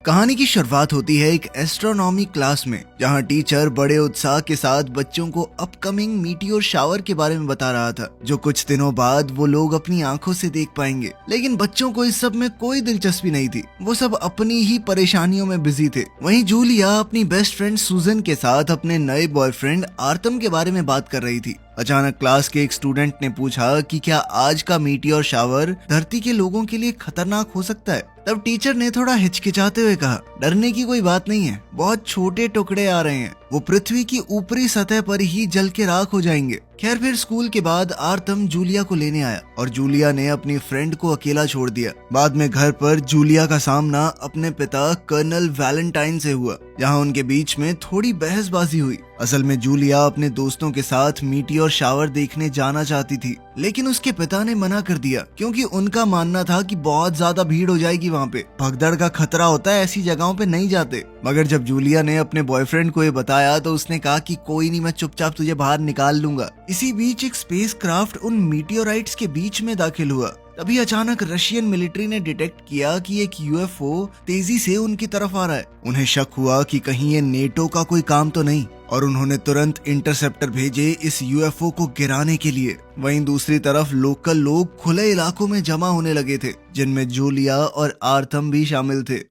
कहानी की शुरुआत होती है एक एस्ट्रोनॉमी क्लास में, जहां टीचर बड़े उत्साह के साथ बच्चों को अपकमिंग मीटियोर शावर के बारे में बता रहा था, जो कुछ दिनों बाद वो लोग अपनी आंखों से देख पाएंगे। लेकिन बच्चों को इस सब में कोई दिलचस्पी नहीं थी, वो सब अपनी ही परेशानियों में बिजी थे। वहीं जूलिया अपनी बेस्ट फ्रेंड सूजन के साथ अपने नए बॉयफ्रेंड आर्तम के बारे में बात कर रही थी। अचानक क्लास के एक स्टूडेंट ने पूछा कि क्या आज का मीटियोर शावर धरती के लोगों के लिए खतरनाक हो सकता है। तब टीचर ने थोड़ा हिचकिचाते हुए कहा, डरने की कोई बात नहीं है, बहुत छोटे टुकड़े आ रहे हैं, वो पृथ्वी की ऊपरी सतह पर ही जल के राख हो जाएंगे। खैर, फिर स्कूल के बाद आर्तम जूलिया को लेने आया और जूलिया ने अपनी फ्रेंड को अकेला छोड़ दिया। बाद में घर पर जूलिया का सामना अपने पिता कर्नल वैलेंटाइन से हुआ, जहां उनके बीच में थोड़ी बहसबाजी हुई। असल में जूलिया अपने दोस्तों के साथ मीटियोर शावर देखने जाना चाहती थी, लेकिन उसके पिता ने मना कर दिया क्योंकि उनका मानना था कि बहुत ज्यादा भीड़ हो जाएगी, वहाँ पे भगदड़ का खतरा होता है, ऐसी जगहों पे नहीं जाते। मगर जब जूलिया ने अपने बॉयफ्रेंड को ये बताया तो उसने कहा कि कोई नहीं, मैं चुपचाप तुझे बाहर निकाल लूंगा। इसी बीच एक स्पेसक्राफ्ट उन मीटियोराइट्स के बीच में दाखिल हुआ। तभी अचानक रशियन मिलिट्री ने डिटेक्ट किया कि एक यूएफओ तेजी से उनकी तरफ आ रहा है। उन्हें शक हुआ कि कहीं ये नेटो का कोई काम तो नहीं, और उन्होंने तुरंत इंटरसेप्टर भेजे इस यूएफओ को गिराने के लिए। वहीं दूसरी तरफ लोकल लोग खुले इलाकों में जमा होने लगे थे, जिनमें जूलिया और आर्थम भी शामिल थे।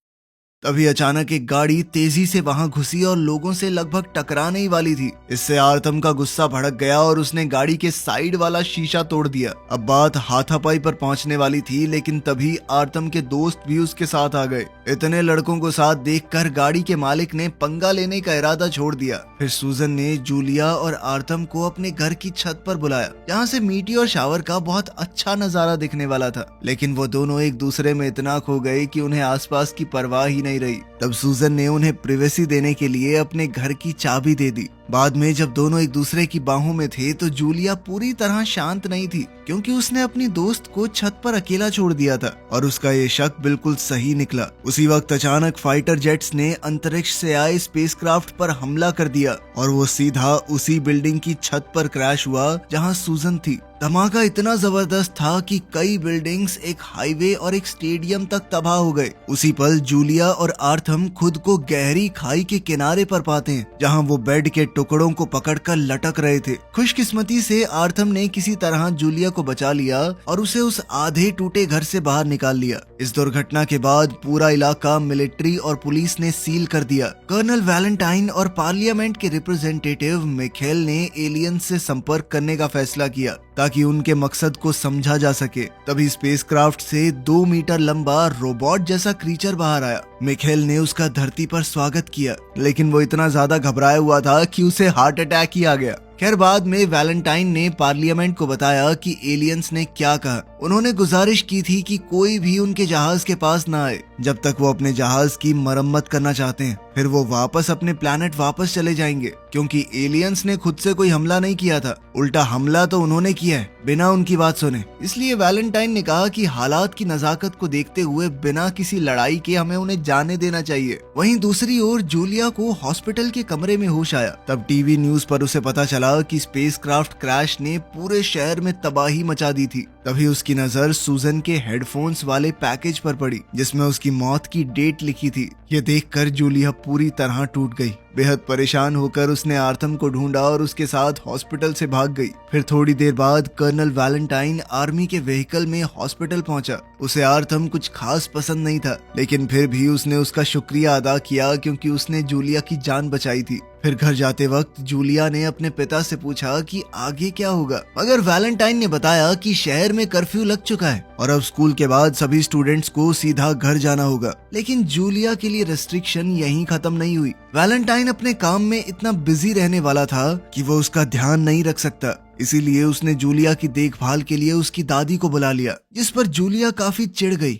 तभी अचानक एक गाड़ी तेजी से वहां घुसी और लोगों से लगभग टकराने ही वाली थी। इससे आर्थम का गुस्सा भड़क गया और उसने गाड़ी के साइड वाला शीशा तोड़ दिया। अब बात हाथापाई पर पहुंचने वाली थी, लेकिन तभी आर्थम के दोस्त भी उसके साथ आ गए। इतने लड़कों को साथ देखकर गाड़ी के मालिक ने पंगा लेने का इरादा छोड़ दिया। फिर सूजन ने जूलिया और आर्थम को अपने घर की छत पर बुलाया, जहाँ से मीटियोर शावर का बहुत अच्छा नजारा दिखने वाला था। लेकिन वो दोनों एक दूसरे में इतना खो गए कि उन्हें आसपास की परवाह ही नहीं रही। तब सूजन ने उन्हें प्रिवेसी देने के लिए अपने घर की चाबी दे दी। बाद में जब दोनों एक दूसरे की बाहों में थे तो जूलिया पूरी तरह शांत नहीं थी, क्योंकि उसने अपनी दोस्त को छत पर अकेला छोड़ दिया था और उसका ये शक बिल्कुल सही निकला। उसी वक्त अचानक फाइटर जेट्स ने अंतरिक्ष से आए स्पेसक्राफ्ट पर हमला कर दिया और वो सीधा उसी बिल्डिंग की छत पर क्रैश हुआ जहां सूजन थी। धमाका इतना जबरदस्त था कि कई बिल्डिंग्स, एक हाईवे और एक स्टेडियम तक तबाह हो गए। उसी पल जूलिया और आर्थम खुद को गहरी खाई के किनारे पर पाते हैं, जहां वो बेड के टुकड़ों को पकड़कर लटक रहे थे। खुशकिस्मती से आर्थम ने किसी तरह जूलिया को बचा लिया और उसे उस आधे टूटे घर से बाहर निकाल लिया। इस दुर्घटना के बाद पूरा इलाका मिलिट्री और पुलिस ने सील कर दिया। कर्नल वैलेंटाइन और पार्लियामेंट के रिप्रेजेंटेटिव मिखेल ने एलियंस से संपर्क करने का फैसला किया ताकि उनके मकसद को समझा जा सके। तभी स्पेसक्राफ्ट से 2 मीटर लंबा रोबोट जैसा क्रीचर बाहर आया। मिखेल ने उसका धरती पर स्वागत किया, लेकिन वो इतना ज्यादा घबराया हुआ था कि उसे हार्ट अटैक ही आ गया। खैर, बाद में वैलेंटाइन ने पार्लियामेंट को बताया कि एलियंस ने क्या कहा। उन्होंने गुजारिश की थी कि कोई भी उनके जहाज के पास ना आए जब तक वो अपने जहाज की मरम्मत करना चाहते हैं। फिर वो वापस अपने प्लैनेट वापस चले जाएंगे, क्योंकि एलियंस ने खुद से कोई हमला नहीं किया था, उल्टा हमला तो उन्होंने किया है बिना उनकी बात सुने। इसलिए वैलेंटाइन ने कहा कि हालात की नजाकत को देखते हुए बिना किसी लड़ाई के हमें उन्हें जाने देना चाहिए। वहीं दूसरी ओर जूलिया को हॉस्पिटल के कमरे में होश आया। तब टीवी न्यूज पर उसे पता चला कि स्पेसक्राफ्ट क्रैश ने पूरे शहर में तबाही मचा दी थी। तभी उसकी नजर सूजन के हेडफोन्स वाले पैकेज पर पड़ी, जिसमें उसकी मौत की डेट लिखी थी। ये देखकर जूलिया पूरी तरह टूट गई। बेहद परेशान होकर उसने आर्थम को ढूंढा और उसके साथ हॉस्पिटल से भाग गई। फिर थोड़ी देर बाद कर्नल वैलेंटाइन आर्मी के व्हीकल में हॉस्पिटल पहुंचा। उसे आर्थम कुछ खास पसंद नहीं था, लेकिन फिर भी उसने उसका शुक्रिया अदा किया क्योंकि उसने जूलिया की जान बचाई थी। फिर घर जाते वक्त जूलिया ने अपने पिता से पूछा कि आगे क्या होगा, मगर वैलेंटाइन ने बताया कि शहर में कर्फ्यू लग चुका है और अब स्कूल के बाद सभी स्टूडेंट्स को सीधा घर जाना होगा। लेकिन जूलिया के लिए रेस्ट्रिक्शन यहीं खत्म नहीं हुई। वैलेंटाइन अपने काम में इतना बिजी रहने वाला था कि वो उसका ध्यान नहीं रख सकता। इसीलिए उसने जूलिया की देखभाल के लिए उसकी दादी को बुला लिया, जिस पर जूलिया काफी चिढ़ गई।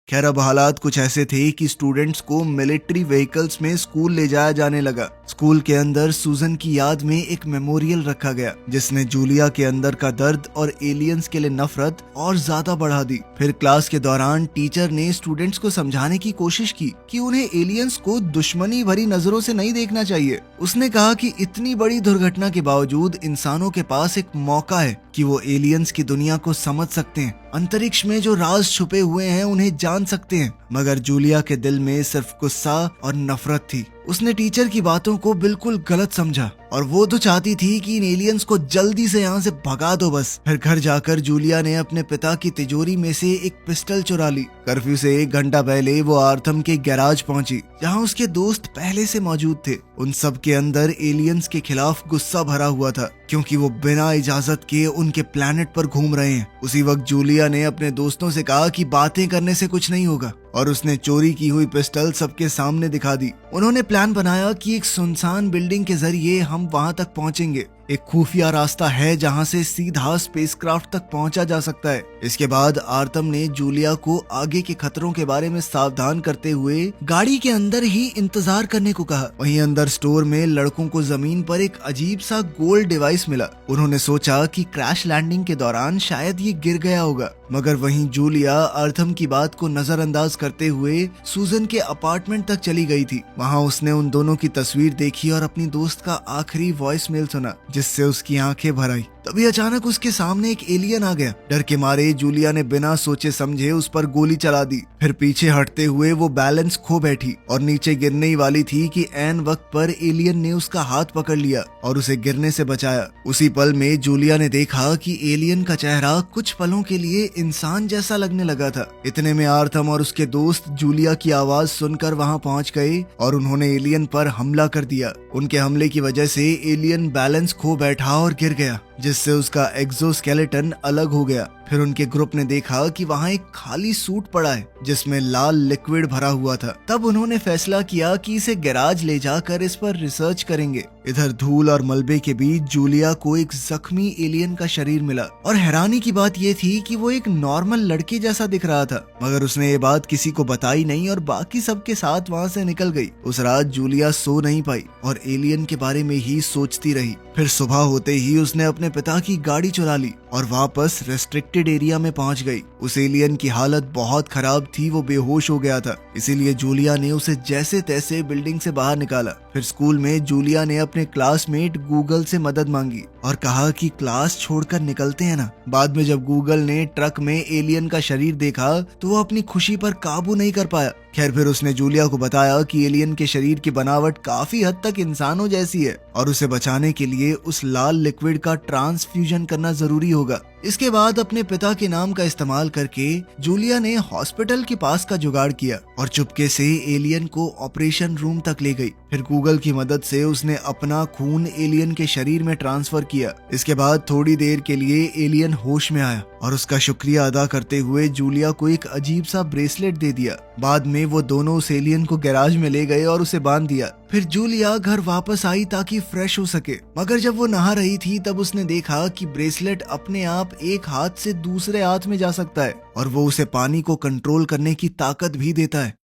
खैर, अब हालात कुछ ऐसे थे कि स्टूडेंट्स को मिलिट्री व्हीकल्स में स्कूल ले जाया जाने लगा। स्कूल के अंदर सूजन की याद में एक मेमोरियल रखा गया जिसने जूलिया के अंदर का दर्द और एलियंस के लिए नफरत और ज्यादा बढ़ा दी। फिर क्लास के दौरान टीचर ने स्टूडेंट्स को समझाने की कोशिश की कि उन्हें एलियंस को दुश्मनी भरी नजरों से नहीं देखना चाहिए। उसने कहा कि इतनी बड़ी दुर्घटना के बावजूद इंसानों के पास एक मौका है कि वो एलियंस की दुनिया को समझ सकते हैं, अंतरिक्ष में जो राज छुपे हुए हैं उन्हें जान सकते हैं। मगर जूलिया के दिल में सिर्फ गुस्सा और नफरत थी। उसने टीचर की बातों को बिल्कुल गलत समझा और वो तो चाहती थी कि इन एलियंस को जल्दी से यहाँ से भगा दो बस। फिर घर जाकर जूलिया ने अपने पिता की तिजोरी में से एक पिस्टल चुरा ली। कर्फ्यू से 1 घंटा पहले वो आर्थम के गैराज पहुंची जहाँ उसके दोस्त पहले से मौजूद थे। उन सब के अंदर एलियंस के खिलाफ गुस्सा भरा हुआ था क्योंकि वो बिना इजाजत के उनके प्लेनेट पर घूम रहे हैं। उसी वक्त जूलिया ने अपने दोस्तों से कहा कि बातें करने से कुछ नहीं होगा और उसने चोरी की हुई पिस्टल सबके सामने दिखा दी। उन्होंने प्लान बनाया कि एक सुनसान बिल्डिंग के जरिए हम वहां तक पहुंचेंगे। एक खुफिया रास्ता है जहां से सीधा स्पेसक्राफ्ट तक पहुंचा जा सकता है। इसके बाद आर्थम ने जूलिया को आगे के खतरों के बारे में सावधान करते हुए गाड़ी के अंदर ही इंतजार करने को कहा। वहीं अंदर स्टोर में लड़कों को जमीन पर एक अजीब सा गोल्ड डिवाइस मिला। उन्होंने सोचा कि क्रैश लैंडिंग के दौरान शायद ये गिर गया होगा, मगर वहीं जूलिया आर्थम की बात को नजरअंदाज करते हुए सूजन के अपार्टमेंट तक चली गई थी। वहां उसने उन दोनों की तस्वीर देखी और अपनी दोस्त का आखिरी वॉइस मेल सुना जिससे उसकी आंखें भर आई। तभी अचानक उसके सामने एक एलियन आ गया। डर के मारे जूलिया ने बिना सोचे समझे उस पर गोली चला दी। फिर पीछे हटते हुए वो बैलेंस खो बैठी और नीचे गिरने ही वाली थी कि ऐन वक्त पर एलियन ने उसका हाथ पकड़ लिया और उसे गिरने से बचाया। उसी पल में जूलिया ने देखा कि एलियन का चेहरा कुछ पलों के लिए इंसान जैसा लगने लगा था। इतने में आर्थम और उसके दोस्त जूलिया की आवाज सुनकर वहां पहुंच गए और उन्होंने एलियन पर हमला कर दिया। उनके हमले की वजह से एलियन बैलेंस खो बैठा और गिर गया, जिससे उसका एक्सोस्केलेटन अलग हो गया। फिर उनके ग्रुप ने देखा कि वहां एक खाली सूट पड़ा है जिसमें लाल लिक्विड भरा हुआ था। तब उन्होंने फैसला किया कि इसे गैराज ले जाकर इस पर रिसर्च करेंगे। इधर धूल और मलबे के बीच जूलिया को एक जख्मी एलियन का शरीर मिला और हैरानी की बात यह थी कि वो एक नॉर्मल लड़के जैसा दिख रहा था। मगर उसने ये बात किसी को बताई नहीं और बाकी सबके साथ वहां से निकल गई। उस रात जूलिया सो नहीं पाई और एलियन के बारे में ही सोचती रही। फिर सुबह होते ही उसने अपने पिता की गाड़ी चुरा ली और वापस रेस्ट्रिक्टेड एरिया में पहुंच गई। उस एलियन की हालत बहुत खराब थी, वो बेहोश हो गया था। इसीलिए जूलिया ने उसे जैसे तैसे बिल्डिंग से बाहर निकाला। फिर स्कूल में जूलिया ने अपने क्लासमेट गूगल से मदद मांगी और कहा कि क्लास छोड़कर निकलते हैं ना। बाद में जब गूगल ने ट्रक में एलियन का शरीर देखा तो वो अपनी खुशी पर काबू नहीं कर पाया। खैर फिर उसने जूलिया को बताया कि एलियन के शरीर की बनावट काफी हद तक इंसानों जैसी है और उसे बचाने के लिए उस लाल लिक्विड का ट्रांसफ्यूजन करना जरूरी होगा। इसके बाद अपने पिता के नाम का इस्तेमाल करके जूलिया ने हॉस्पिटल के पास का जुगाड़ किया और चुपके से एलियन को ऑपरेशन रूम तक ले गई। फिर गूगल की मदद से उसने अपना खून एलियन के शरीर में ट्रांसफर किया। इसके बाद थोड़ी देर के लिए एलियन होश में आया और उसका शुक्रिया अदा करते हुए जूलिया को एक अजीब सा ब्रेसलेट दे दिया। बाद में वो दोनों उस एलियन को गैराज में ले गए और उसे बांध दिया। फिर जूलिया घर वापस आई ताकि फ्रेश हो सके, मगर जब वो नहा रही थी तब उसने देखा कि ब्रेसलेट अपने आप एक हाथ से दूसरे हाथ में जा सकता है और वो उसे पानी को कंट्रोल करने की ताकत भी देता है।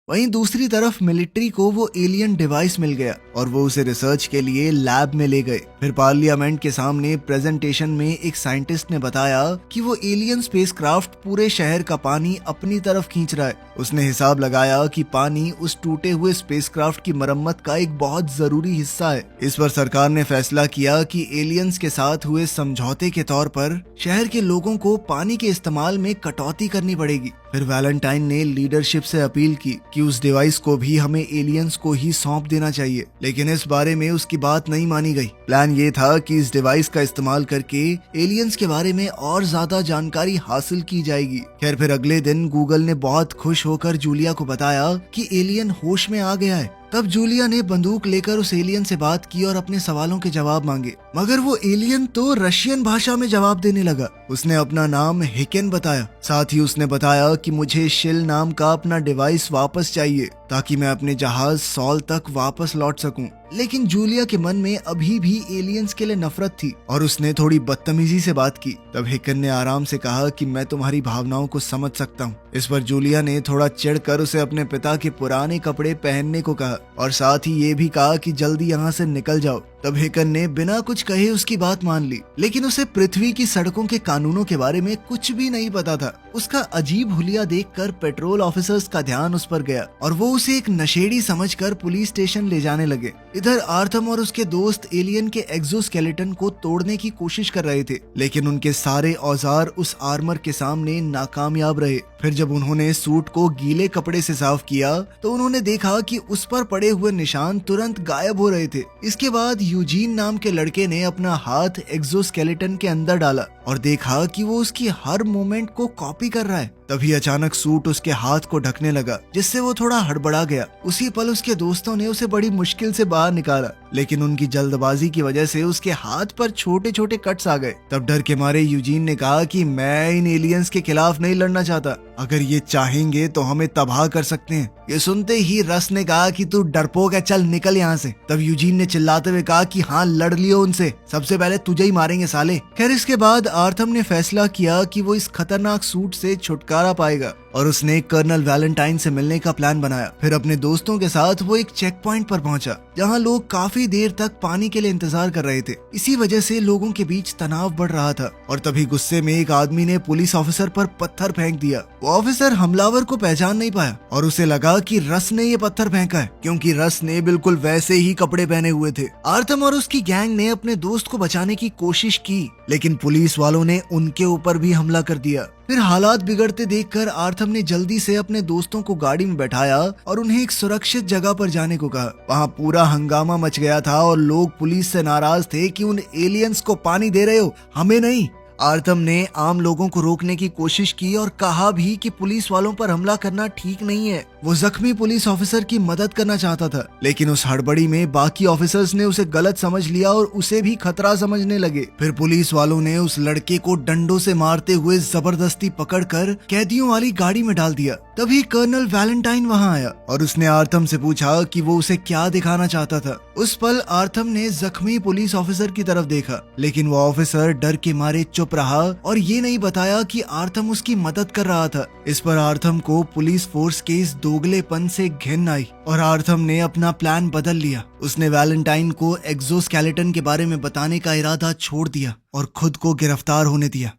वहीं दूसरी तरफ मिलिट्री को वो एलियन डिवाइस मिल गया और वो उसे रिसर्च के लिए लैब में ले गए। फिर पार्लियामेंट के सामने प्रेजेंटेशन में एक साइंटिस्ट ने बताया कि वो एलियन स्पेसक्राफ्ट पूरे शहर का पानी अपनी तरफ खींच रहा है। उसने हिसाब लगाया कि पानी उस टूटे हुए स्पेसक्राफ्ट की मरम्मत का एक बहुत जरूरी हिस्सा है। इस पर सरकार ने फैसला किया कि एलियंस के साथ हुए समझौते के तौर पर शहर के लोगों को पानी के इस्तेमाल में कटौती करनी पड़ेगी। फिर वैलेंटाइन ने लीडरशिप से अपील की कि उस डिवाइस को भी हमें एलियंस को ही सौंप देना चाहिए, लेकिन इस बारे में उसकी बात नहीं मानी गई। प्लान ये था कि इस डिवाइस का इस्तेमाल करके एलियंस के बारे में और ज्यादा जानकारी हासिल की जाएगी। खैर फिर अगले दिन गूगल ने बहुत खुश होकर जूलिया को बताया कि एलियन होश में आ गया है। तब जूलिया ने बंदूक लेकर उस एलियन से बात की और अपने सवालों के जवाब मांगे, मगर वो एलियन तो रशियन भाषा में जवाब देने लगा। उसने अपना नाम हिकेन बताया। साथ ही उसने बताया कि मुझे शिल नाम का अपना डिवाइस वापस चाहिए ताकि मैं अपने जहाज सॉल तक वापस लौट सकूं। लेकिन जूलिया के मन में अभी भी एलियंस के लिए नफरत थी और उसने थोड़ी बदतमीजी से बात की। तब हैकन ने आराम से कहा कि मैं तुम्हारी भावनाओं को समझ सकता हूँ। इस पर जूलिया ने थोड़ा चिढ़कर उसे अपने पिता के पुराने कपड़े पहनने को कहा और साथ ही ये भी कहा कि जल्दी यहाँ से निकल जाओ। तब हैकन ने बिना कुछ कहे उसकी बात मान ली, लेकिन उसे पृथ्वी की सड़कों के कानूनों के बारे में कुछ भी नहीं पता था। उसका अजीब हुलिया देखकर पेट्रोल ऑफिसर्स का ध्यान उस पर गया और वो उसे एक नशेड़ी समझकर पुलिस स्टेशन ले जाने लगे। इधर आर्थम और उसके दोस्त एलियन के एक्सोस्केलेटन को तोड़ने की कोशिश कर रहे थे, लेकिन उनके सारे औजार उस आर्मर के सामने नाकामयाब रहे। फिर जब उन्होंने सूट को गीले कपड़े से साफ किया तो उन्होंने देखा कि उस पर पड़े हुए निशान तुरंत गायब हो रहे थे। इसके बाद यूजीन नाम के लड़के ने अपना हाथ एक्सोस्केलेटन के अंदर डाला और देखा कि वो उसकी हर मूवमेंट को कॉपी कर रहा है। तभी अचानक सूट उसके हाथ को ढकने लगा, जिससे वो थोड़ा हड़बड़ा गया। उसी पल उसके दोस्तों ने उसे बड़ी मुश्किल से बाहर निकाला, लेकिन उनकी जल्दबाजी की वजह से उसके हाथ पर छोटे छोटे कट्स आ गए। तब डर के मारे यूजीन ने कहा कि मैं इन एलियंस के खिलाफ नहीं लड़ना चाहता, अगर ये चाहेंगे तो हमें तबाह कर सकते हैं। ये सुनते ही रस ने कहा कि तू डरपोक है, चल निकल यहाँ से। तब यूजीन ने चिल्लाते हुए कहा कि हाँ लड़ लियो उनसे, सबसे पहले तुझे ही मारेंगे साले। खैर इसके बाद आर्थम ने फैसला किया कि वो इस खतरनाक सूट से छुटकारा पाएगा और उसने कर्नल वैलेंटाइन से मिलने का प्लान बनाया। फिर अपने दोस्तों के साथ वो एक चेक पॉइंट पर पहुंचा, जहां लोग काफी देर तक पानी के लिए इंतजार कर रहे थे। इसी वजह से लोगों के बीच तनाव बढ़ रहा था और तभी गुस्से में एक आदमी ने पुलिस ऑफिसर पर पत्थर फेंक दिया। वो ऑफिसर हमलावर को पहचान नहीं पाया और उसे लगा कि रस ने ये पत्थर फेंका है, क्योंकि रस ने बिल्कुल वैसे ही कपड़े पहने हुए थे। आर्थम और उसकी गैंग ने अपने दोस्त को बचाने की कोशिश की, लेकिन पुलिस वालों ने उनके ऊपर भी हमला कर दिया। फिर हालात बिगड़ते देखकर आर्थम ने जल्दी से अपने दोस्तों को गाड़ी में बैठाया और उन्हें एक सुरक्षित जगह पर जाने को कहा। वहाँ पूरा हंगामा मच गया था और लोग पुलिस से नाराज थे कि उन एलियंस को पानी दे रहे हो, हमें नहीं। आर्थम ने आम लोगों को रोकने की कोशिश की और कहा भी कि पुलिस वालों पर हमला करना ठीक नहीं है। वो जख्मी पुलिस ऑफिसर की मदद करना चाहता था, लेकिन उस हड़बड़ी में बाकी ऑफिसर्स ने उसे गलत समझ लिया और उसे भी खतरा समझने लगे। फिर पुलिस वालों ने उस लड़के को डंडों से मारते हुए जबरदस्ती पकड़कर कैदियों वाली गाड़ी में डाल दिया। तभी कर्नल वैलेंटाइन वहाँ आया और उसने आर्थम से पूछा कि वो उसे क्या दिखाना चाहता था। उस पल आर्थम ने जख्मी पुलिस ऑफिसर की तरफ देखा, लेकिन वो ऑफिसर डर के मारे चुप रहा और ये नहीं बताया कि आर्थम उसकी मदद कर रहा था। इस पर आर्थम को पुलिस फोर्स के इस दोगलेपन से घिन आई और आर्थम ने अपना प्लान बदल लिया। उसने वैलेंटाइन को एक्सोस्केलेटन के बारे में बताने का इरादा छोड़ दिया और खुद को गिरफ्तार होने दिया।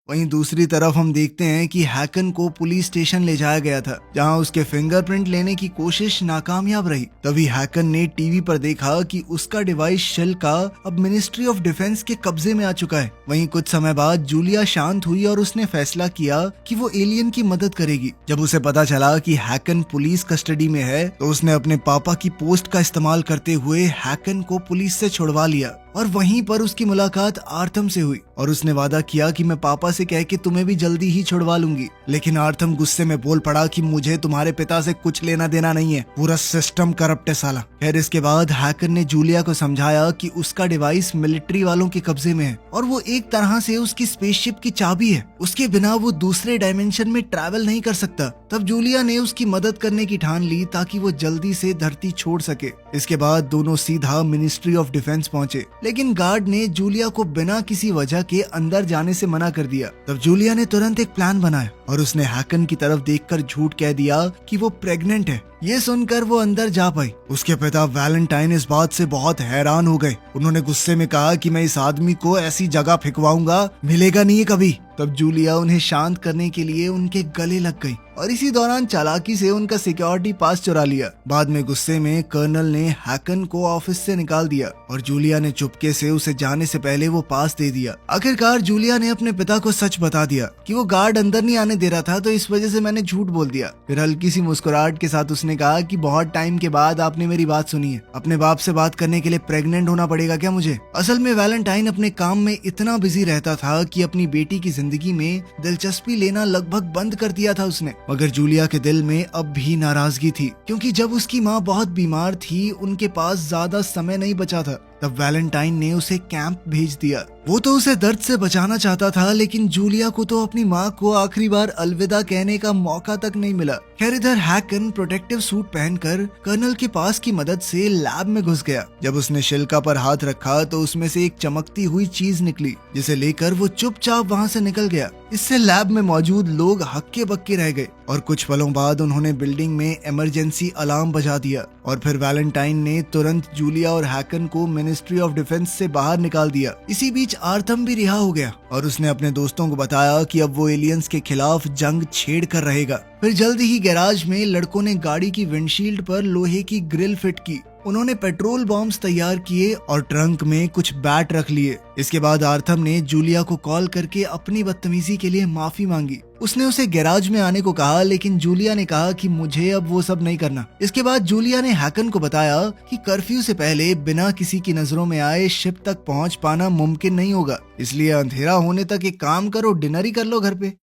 वहीं दूसरी तरफ हम देखते हैं कि हैकन को पुलिस स्टेशन ले जाया गया था, जहां उसके फिंगरप्रिंट लेने की कोशिश नाकामयाब रही। तभी हैकन ने टीवी पर देखा कि उसका डिवाइस शेल का अब मिनिस्ट्री ऑफ डिफेंस के कब्जे में आ चुका है। वहीं कुछ समय बाद जूलिया शांत हुई और उसने फैसला किया कि वो एलियन की मदद करेगी। जब उसे पता चला कि हैकन पुलिस कस्टडी में है तो उसने अपने पापा की पोस्ट का इस्तेमाल करते हुए हैकन को पुलिस से छुड़वा लिया और वहीं पर उसकी मुलाकात आर्थम से हुई और उसने वादा किया कि मैं पापा से कह के तुम्हें भी जल्दी ही छुड़वा लूंगी। लेकिन आर्थम गुस्से में बोल पड़ा कि मुझे तुम्हारे पिता से कुछ लेना देना नहीं है, पूरा सिस्टम करप्ट है साला। खैर इसके बाद हैकर ने जूलिया को समझाया कि उसका डिवाइस मिलिट्री वालों के कब्जे में है और वो एक तरह से उसकी स्पेसशिप की चाबी है, उसके बिना वो दूसरे डायमेंशन में ट्रैवल नहीं कर सकता। तब जूलिया ने उसकी मदद करने की ठान ली ताकि वो जल्दी से धरती छोड़ सके। इसके बाद दोनों सीधा मिनिस्ट्री ऑफ डिफेंस पहुंचे, लेकिन गार्ड ने जूलिया को बिना किसी वजह के अंदर जाने से मना कर दिया। तब जूलिया ने तुरंत एक प्लान बनाया और उसने हैकन की तरफ देखकर झूठ कह दिया कि वो प्रेग्नेंट है। ये सुनकर वो अंदर जा पाई। उसके पिता वैलेंटाइन इस बात से बहुत हैरान हो गए। उन्होंने गुस्से में कहा कि मैं इस आदमी को ऐसी जगह फेंकवाऊंगा, मिलेगा नहीं है कभी। तब जूलिया उन्हें शांत करने के लिए उनके गले लग गई और इसी दौरान चालाकी से उनका सिक्योरिटी पास चुरा लिया। बाद में गुस्से में कर्नल ने हैकन को ऑफिस से निकाल दिया और जूलिया ने चुपके से उसे जाने से पहले वो पास दे दिया। आखिरकार जूलिया ने अपने पिता को सच बता दिया कि वो गार्ड अंदर नहीं आने दे रहा था, तो इस वजह से मैंने झूठ बोल दिया। फिर हल्की सी मुस्कुराहट के साथ उसने कहा कि बहुत टाइम के बाद आपने मेरी बात सुनी है, अपने बाप से बात करने के लिए प्रेग्नेंट होना पड़ेगा क्या मुझे? असल में वैलेंटाइन अपने काम में इतना बिजी रहता था कि अपनी बेटी की जिंदगी में दिलचस्पी लेना लगभग बंद कर दिया था उसने। मगर जूलिया के दिल में अब भी नाराजगी थी, क्योंकि जब उसकी माँ बहुत बीमार थी उनके पास ज्यादा समय नहीं बचा था। तब वैलेंटाइन ने उसे कैंप भेज दिया। वो तो उसे दर्द से बचाना चाहता था, लेकिन जूलिया को तो अपनी माँ को आखिरी बार अलविदा कहने का मौका तक नहीं मिला। खैर इधर हैकन प्रोटेक्टिव सूट पहनकर कर्नल के पास की मदद से लैब में घुस गया। जब उसने शिल्का पर हाथ रखा तो उसमें से एक चमकती हुई चीज निकली, जिसे लेकर वो चुपचाप वहाँ से निकल गया। इससे लैब में मौजूद लोग हक्के बक्के रह गए और कुछ पलों बाद उन्होंने बिल्डिंग में इमरजेंसी अलार्म बजा दिया और फिर वैलेंटाइन ने तुरंत जूलिया और हैकन को मिनिस्ट्री ऑफ डिफेंस से बाहर निकाल दिया। इसी बीच आर्थम भी रिहा हो गया और उसने अपने दोस्तों को बताया कि अब वो एलियंस के खिलाफ जंग छेड़ कर रहेगा। फिर जल्दी ही गैराज में लड़कों ने गाड़ी की विंडशील्ड पर लोहे की ग्रिल फिट की। उन्होंने पेट्रोल बॉम्ब्स तैयार किए और ट्रंक में कुछ बैट रख लिए। इसके बाद आर्थम ने जूलिया को कॉल करके अपनी बदतमीजी के लिए माफी मांगी। उसने उसे गैराज में आने को कहा, लेकिन जूलिया ने कहा कि मुझे अब वो सब नहीं करना। इसके बाद जूलिया ने हैकन को बताया कि कर्फ्यू से पहले बिना किसी की नजरों में आए शिप तक पहुंच पाना मुमकिन नहीं होगा, इसलिए अंधेरा होने तक एक काम करो, डिनर ही कर लो घर पे।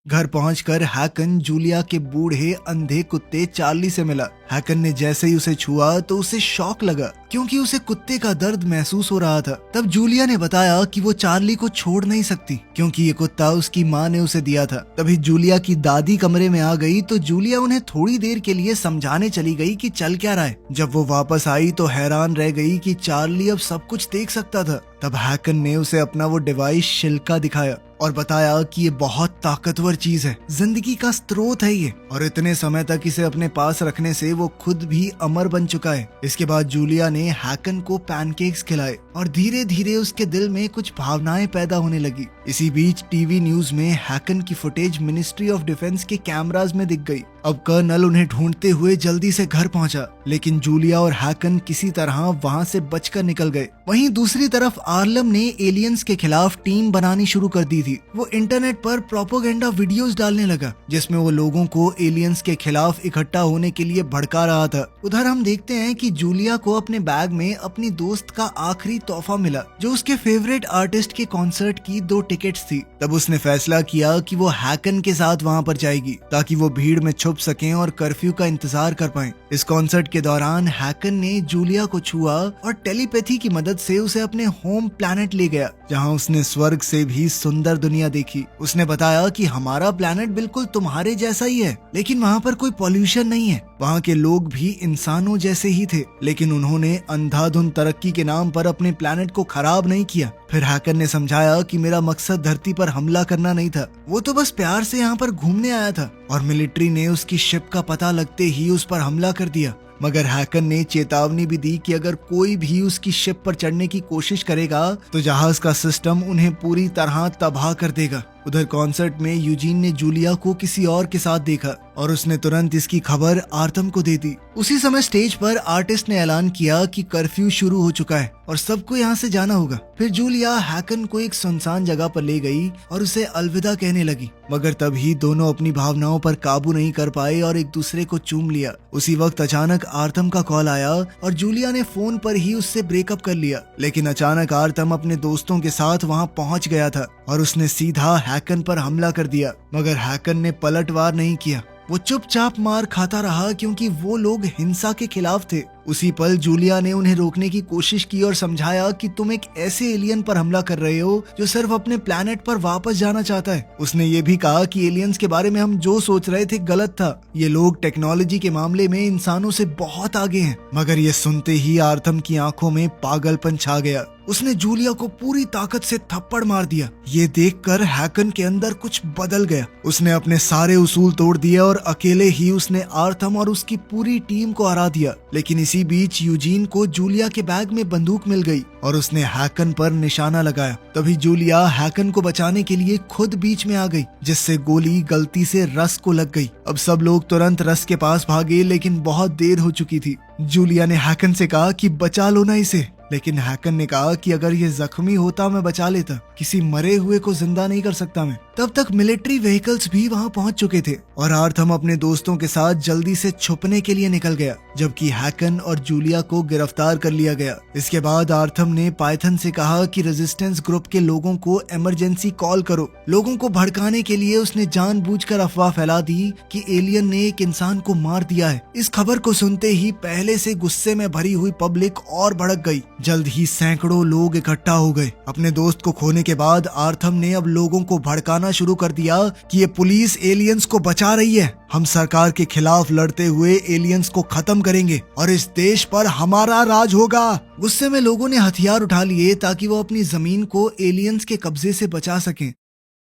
घर पहुंचकर हैकन जूलिया के बूढ़े अंधे कुत्ते चार्ली से मिला। हैकन ने जैसे ही उसे छुआ तो उसे शॉक लगा, क्योंकि उसे कुत्ते का दर्द महसूस हो रहा था। तब जूलिया ने बताया कि वो चार्ली को छोड़ नहीं सकती, क्योंकि ये कुत्ता उसकी माँ ने उसे दिया था। तभी जूलिया की दादी कमरे में आ गई तो जूलिया उन्हें थोड़ी देर के लिए समझाने चली गई कि चल क्या रहा है। जब वो वापस आई तो हैरान रह गई कि चार्ली अब सब कुछ देख सकता था। तब हैकन ने उसे अपना वो डिवाइस शिल्का दिखाया और बताया कि ये बहुत ताकतवर चीज है, जिंदगी का स्रोत है ये, और इतने समय तक इसे अपने पास रखने से वो खुद भी अमर बन चुका है। इसके बाद जूलिया ने हैकन को पैनकेक्स खिलाए और धीरे धीरे उसके दिल में कुछ भावनाएं पैदा होने लगी। इसी बीच टीवी न्यूज में हैकन की फुटेज मिनिस्ट्री ऑफ डिफेंस के कैमरास में दिख गई। अब कर्नल उन्हें ढूंढते हुए जल्दी से घर पहुंचा, लेकिन जूलिया और हैकन किसी तरह वहां से बचकर निकल गए। वहीं दूसरी तरफ आर्लम ने एलियंस के खिलाफ टीम बनानी शुरू कर दी थी। वो इंटरनेट पर प्रोपोगेंडा वीडियोस डालने लगा, जिसमें वो लोगों को एलियंस के खिलाफ इकट्ठा होने के लिए भड़का रहा था। उधर हम देखते हैं कि जूलिया को अपने बैग में अपनी दोस्त का आखिरी तोहफा मिला, जो उसके फेवरेट आर्टिस्ट के कॉन्सर्ट की 2 टिकट्स थी। तब उसने फैसला किया कि वो हैकन के साथ वहां पर जाएगी, ताकि वो भीड़ में छुप सकें और कर्फ्यू का इंतजार कर पाएं। इस कॉन्सर्ट के दौरान हैकन ने जूलिया को छुआ और टेलीपैथी की मदद से उसे अपने होम प्लैनेट ले गया, जहां उसने स्वर्ग से भी सुंदर दुनिया देखी। उसने बताया कि हमारा प्लैनेट बिल्कुल तुम्हारे जैसा ही है, लेकिन वहाँ पर कोई पॉल्यूशन नहीं है। वहाँ के लोग भी इंसानों जैसे ही थे, लेकिन उन्होंने अंधाधुंध तरक्की के नाम पर अपने प्लैनेट को खराब नहीं किया। फिर हैकन ने समझाया कि मेरा मकसद धरती पर हमला करना नहीं था, वो तो बस प्यार से यहाँ पर घूमने आया था, और मिलिट्री ने उसकी शिप का पता लगते ही उस पर हमला कर दिया। मगर हैकन ने चेतावनी भी दी कि अगर कोई भी उसकी शिप पर चढ़ने की कोशिश करेगा तो जहाज का सिस्टम उन्हें पूरी तरह तबाह कर देगा। उधर कॉन्सर्ट में यूजीन ने जूलिया को किसी और के साथ देखा और उसने तुरंत इसकी खबर आर्थम को दे दी। उसी समय स्टेज पर आर्टिस्ट ने ऐलान किया कि कर्फ्यू शुरू हो चुका है और सबको यहाँ से जाना होगा। फिर जूलिया हैकन को एक सुनसान जगह पर ले गई और उसे अलविदा कहने लगी, मगर तभी दोनों अपनी भावनाओं पर काबू नहीं कर पाए और एक दूसरे को चूम लिया। उसी वक्त अचानक आर्थम का कॉल आया और जूलिया ने फोन पर ही उससे ब्रेकअप कर लिया। लेकिन अचानक आर्थम अपने दोस्तों के साथ वहाँ पहुँच गया था और उसने सीधा हैकन पर हमला कर दिया, मगर हैकन ने पलटवार नहीं किया। वो चुपचाप मार खाता रहा, क्योंकि वो लोग हिंसा के खिलाफ थे। उसी पल जूलिया ने उन्हें रोकने की कोशिश की और समझाया कि तुम एक ऐसे एलियन पर हमला कर रहे हो जो सिर्फ अपने प्लैनेट पर वापस जाना चाहता है। उसने ये भी कहा कि एलियंस के बारे में हम जो सोच रहे थे गलत था, ये लोग टेक्नोलॉजी के मामले में इंसानों से बहुत आगे हैं। मगर ये सुनते ही आर्थम की आंखों में पागलपन छा गया। उसने जूलिया को पूरी ताकत से थप्पड़ मार दिया। ये देखकर हैकन के अंदर कुछ बदल गया। उसने अपने सारे उसूल तोड़ दिए और अकेले ही उसने आर्थम और उसकी पूरी टीम को हरा दिया। लेकिन इसी बीच यूजीन को जूलिया के बैग में बंदूक मिल गई और उसने हैकन पर निशाना लगाया। तभी जूलिया हैकन को बचाने के लिए खुद बीच में आ गई, जिससे गोली गलती से रस को लग गई। अब सब लोग तुरंत रस के पास भागे, लेकिन बहुत देर हो चुकी थी। जूलिया ने हैकन से कहा कि बचा लो ना इसे, लेकिन हैकन ने कहा कि अगर ये जख्मी होता मैं बचा लेता, किसी मरे हुए को जिंदा नहीं कर सकता मैं। तब तक मिलिट्री व्हीकल्स भी वहां पहुंच चुके थे और आर्थम अपने दोस्तों के साथ जल्दी से छुपने के लिए निकल गया, जबकि हैकन और जूलिया को गिरफ्तार कर लिया गया। इसके बाद आर्थम ने पाइथन से कहा कि रेजिस्टेंस ग्रुप के लोगों को इमरजेंसी कॉल करो। लोगों को भड़काने के लिए उसने जानबूझकर अफवाह फैला दी कि एलियन ने एक इंसान को मार दिया है। इस खबर को सुनते ही पहले से गुस्से में भरी हुई पब्लिक और भड़क गई जल्द ही सैकड़ों लोग इकट्ठा हो गए। अपने दोस्त को खोने के बाद आर्थम ने अब लोगों को भड़काना शुरू कर दिया कि ये पुलिस एलियंस को बचा रही है, हम सरकार के खिलाफ लड़ते हुए एलियंस को खत्म करेंगे और इस देश पर हमारा राज होगा। गुस्से में लोगों ने हथियार उठा लिए ताकि वो अपनी जमीन को एलियंस के कब्जे से बचा सकें।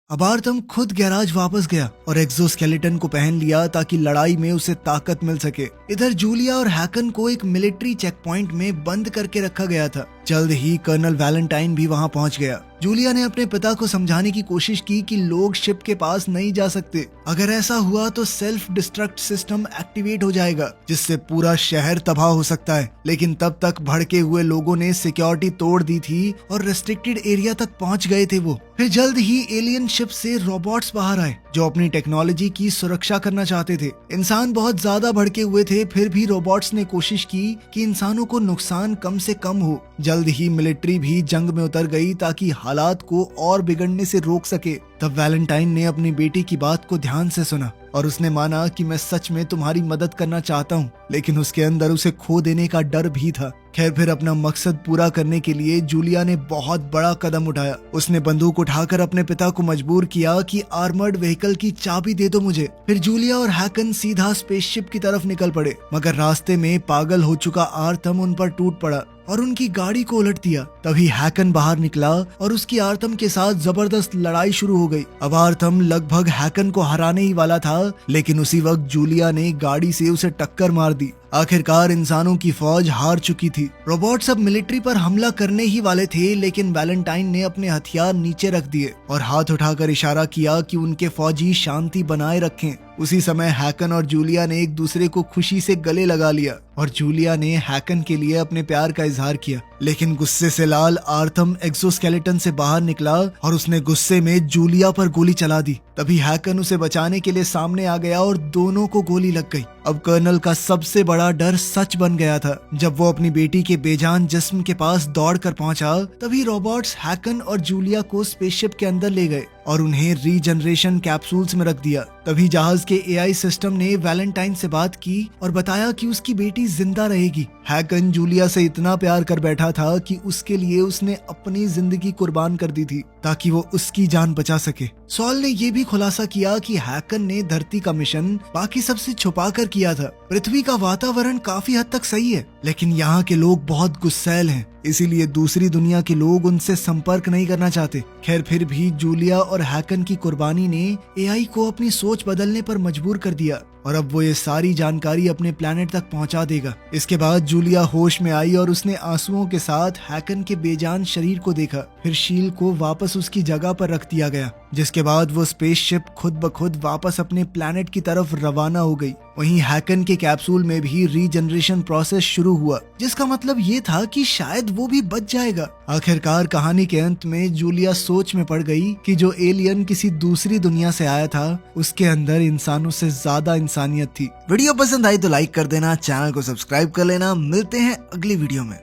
अब आर्थम खुद गैराज वापस गया और एक्सोस्केलेटन को पहन लिया ताकि लड़ाई में उसे ताकत मिल सके। इधर जूलिया और हैकन को एक मिलिट्री चेक पॉइंट में बंद करके रखा गया था। जल्द ही कर्नल वैलेंटाइन भी वहां पहुंच गया। जूलिया ने अपने पिता को समझाने की कोशिश की कि लोग शिप के पास नहीं जा सकते। अगर ऐसा हुआ तो सेल्फ डिस्ट्रक्ट सिस्टम एक्टिवेट हो जाएगा, जिससे पूरा शहर तबाह हो सकता है। लेकिन तब तक भड़के हुए लोगों ने सिक्योरिटी तोड़ दी थी और रेस्ट्रिक्टेड एरिया तक पहुंच गए थे वो। फिर जल्द ही एलियन शिप से रोबोट्स बाहर आए जो अपनी टेक्नोलॉजी की सुरक्षा करना चाहते थे। इंसान बहुत ज्यादा भड़के हुए थे, फिर भी रोबोट्स ने कोशिश की कि इंसानों को नुकसान कम से कम हो। जल्द ही मिलिट्री भी जंग में उतर गई ताकि हालात को और बिगड़ने से रोक सके। तब वैलेंटाइन ने अपनी बेटी की बात को ध्यान से सुना और उसने माना कि मैं सच में तुम्हारी मदद करना चाहता हूँ, लेकिन उसके अंदर उसे खो देने का डर भी था। खैर, फिर अपना मकसद पूरा करने के लिए जूलिया ने बहुत बड़ा कदम उठाया। उसने बंदूक उठाकर अपने पिता को मजबूर किया कि आर्मर्ड व्हीकल की चाबी दे दो मुझे। फिर जूलिया और हैकन सीधा स्पेसशिप की तरफ निकल पड़े, मगर रास्ते में पागल हो चुका आर्थम उन पर टूट पड़ा और उनकी गाड़ी को उलट दिया। तभी हैकन बाहर निकला और उसकी आर्थम के साथ जबरदस्त लड़ाई शुरू हो गई। अब आर्थम लगभग हैकन को हराने ही वाला था, लेकिन उसी वक्त जूलिया ने गाड़ी से उसे टक्कर मार दी। आखिरकार इंसानों की फौज हार चुकी थी। रोबोट्स अब मिलिट्री पर हमला करने ही वाले थे, लेकिन वैलेंटाइन ने अपने हथियार नीचे रख दिए और हाथ उठाकर इशारा किया कि उनके फौजी शांति बनाए रखें। उसी समय हैकन और जूलिया ने एक दूसरे को खुशी से गले लगा लिया और जूलिया ने हैकन के लिए अपने प्यार का इजहार किया। लेकिन गुस्से से लाल आर्थम एक्सोस्केलेटन से बाहर निकला और उसने गुस्से में जूलिया पर गोली चला दी। तभी हैकन उसे बचाने के लिए सामने आ गया और दोनों को गोली लग गई। अब कर्नल का सबसे बड़ा डर सच बन गया था। जब वो अपनी बेटी के बेजान जिस्म के पास दौड़कर पहुंचा, तभी रोबोट्स हैकन और जूलिया को स्पेसशिप के अंदर ले गए और उन्हें रीजनरेशन कैप्सूल्स में रख दिया। तभी जहाज के एआई सिस्टम ने वैलेंटाइन से बात की और बताया कि उसकी बेटी जिंदा रहेगी। हैकन जूलिया से इतना प्यार कर बैठा था कि उसके लिए उसने अपनी जिंदगी कुर्बान कर दी थी ताकि वो उसकी जान बचा सके। सॉल ने ये भी खुलासा किया कि हैकन ने धरती का मिशन बाकी सबसे छुपा कर किया था। पृथ्वी का वातावरण काफी हद तक सही है, लेकिन यहाँ के लोग बहुत गुस्सैल हैं, इसीलिए दूसरी दुनिया के लोग उनसे संपर्क नहीं करना चाहते। खैर, फिर भी जूलिया और हैकन की कुर्बानी ने एआई को अपनी सोच बदलने पर मजबूर कर दिया और अब वो ये सारी जानकारी अपने प्लेनेट तक पहुंचा देगा। इसके बाद जूलिया होश में आई और उसने आंसुओं के साथ हैकन के बेजान शरीर को देखा। फिर शील को वापस उसकी जगह पर रख दिया गया, जिसके बाद वो स्पेसशिप खुद ब खुद वापस अपने प्लेनेट की तरफ रवाना हो गई। वहीं हैकन के कैप्सूल में भी रीजनरेशन प्रोसेस शुरू हुआ, जिसका मतलब ये था कि शायद वो भी बच जाएगा। आखिरकार कहानी के अंत में जूलिया सोच में पड़ गई कि जो एलियन किसी दूसरी दुनिया से आया था, उसके अंदर इंसानों से ज्यादा इंसानियत थी। वीडियो पसंद आई तो लाइक कर देना, चैनल को सब्सक्राइब कर लेना। मिलते हैं अगली वीडियो में।